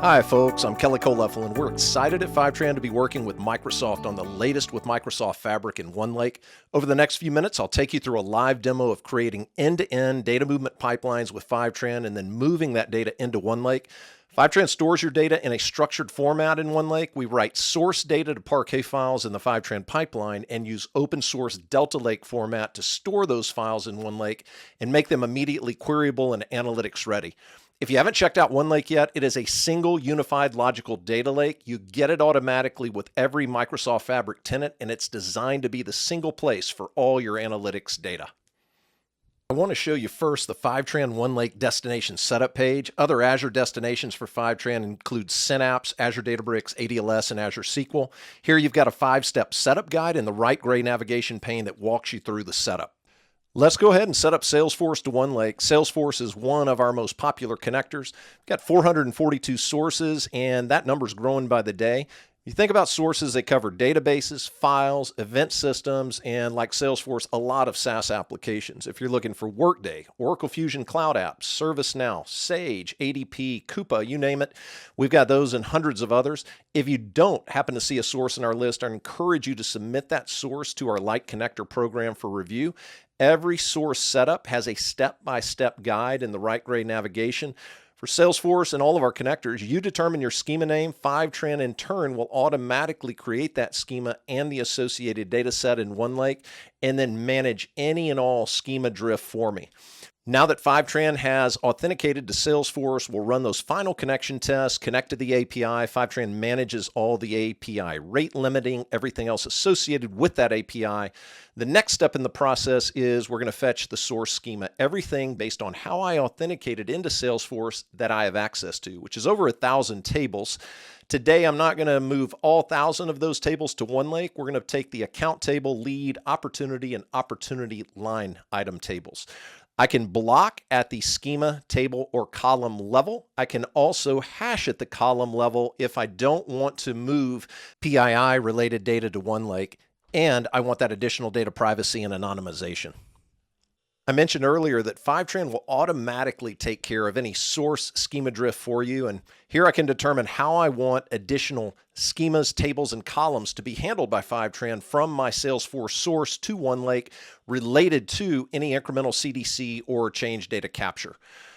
Hi folks, I'm Kelly Coleffel and we're excited at Fivetran to be working with Microsoft on the latest with Microsoft Fabric in OneLake. Over the next few minutes, I'll take you through a live demo of creating end-to-end data movement pipelines with Fivetran and then moving that data into OneLake. Fivetran stores your data in a structured format in OneLake. We write source data to Parquet files in the Fivetran pipeline and use open source Delta Lake format to store those files in OneLake and make them immediately queryable and analytics ready. If you haven't checked out OneLake yet, it is a single unified logical data lake. You get it automatically with every Microsoft Fabric tenant, and it's designed to be the single place for all your analytics data. I want to show you first the Fivetran OneLake destination setup page. Other Azure destinations for Fivetran include Synapse, Azure Databricks, ADLS, and Azure SQL. Here you've got a 5-step setup guide in the right gray navigation pane that walks you through the setup. Let's go ahead and set up Salesforce to OneLake. Salesforce is one of our most popular connectors. We've got 442 sources, and that number's growing by the day. You think about sources, they cover databases, files, event systems, and like Salesforce, a lot of SaaS applications. If you're looking for Workday, Oracle Fusion Cloud Apps, ServiceNow, Sage, ADP, Coupa, you name it, we've got those and hundreds of others. If you don't happen to see a source in our list, I encourage you to submit that source to our Light Connector program for review. Every source setup has a step-by-step guide in the right gray navigation. For Salesforce and all of our connectors, you determine your schema name. Fivetran in turn will automatically create that schema and the associated data set in OneLake and then manage any and all schema drift for me. Now that Fivetran has authenticated to Salesforce, we'll run those final connection tests, connect to the API. Fivetran manages all the API rate limiting, everything else associated with that API. The next step in the process is we're going to fetch the source schema, everything based on how I authenticated into Salesforce that I have access to, which is over 1,000 tables. Today, I'm not going to move all 1,000 of those tables to OneLake. We're going to take the account table, lead, opportunity, and opportunity line item tables. I can block at the schema, table, or column level. I can also hash at the column level if I don't want to move PII-related data to OneLake, and I want that additional data privacy and anonymization. I mentioned earlier that Fivetran will automatically take care of any source schema drift for you, and here I can determine how I want additional schemas, tables, and columns to be handled by Fivetran from my Salesforce source to OneLake related to any incremental CDC or change data capture.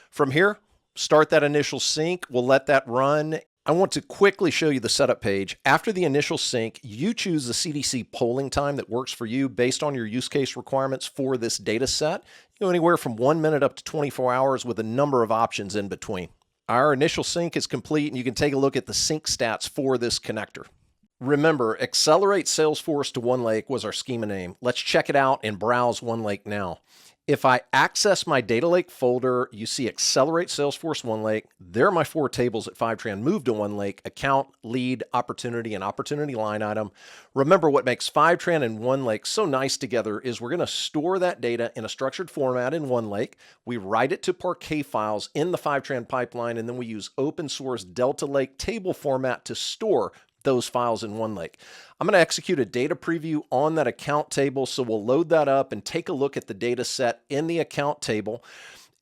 From here, start that initial sync. We'll let that run. I want to quickly show you the setup page. After the initial sync, you choose the CDC polling time that works for you based on your use case requirements for this data set. You know, anywhere from 1 minute up to 24 hours with a number of options in between. Our initial sync is complete, and you can take a look at the sync stats for this connector. Remember, Accelerate Salesforce to OneLake was our schema name. Let's check it out and browse OneLake now. If I access my data lake folder, you see Accelerate Salesforce OneLake. There are my 4 tables that Fivetran moved to OneLake: account, lead, opportunity, and opportunity line item. Remember, what makes Fivetran and OneLake so nice together is we're going to store that data in a structured format in OneLake. We write it to Parquet files in the Fivetran pipeline, and then we use open source Delta Lake table format to store those files in OneLake. I'm going to execute a data preview on that account table, so we'll load that up and take a look at the data set in the account table.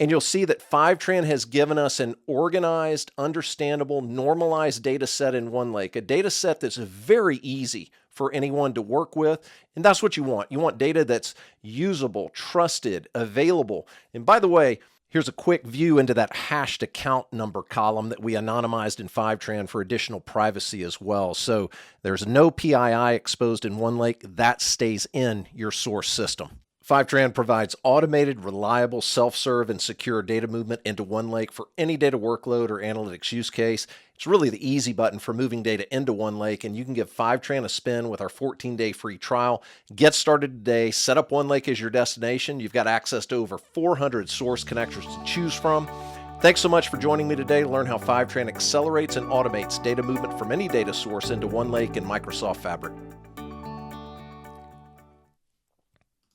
And you'll see that Fivetran has given us an organized, understandable, normalized data set in OneLake, a data set that's very easy for anyone to work with. And that's what you want. You want data that's usable, trusted, available. And by the way, here's a quick view into that hashed account number column that we anonymized in Fivetran for additional privacy as well. So there's no PII exposed in OneLake. That stays in your source system. Fivetran provides automated, reliable, self-serve, and secure data movement into OneLake for any data workload or analytics use case. It's really the easy button for moving data into OneLake, and you can give Fivetran a spin with our 14-day free trial. Get started today. Set up OneLake as your destination. You've got access to over 400 source connectors to choose from. Thanks so much for joining me today to learn how Fivetran accelerates and automates data movement from any data source into OneLake and Microsoft Fabric.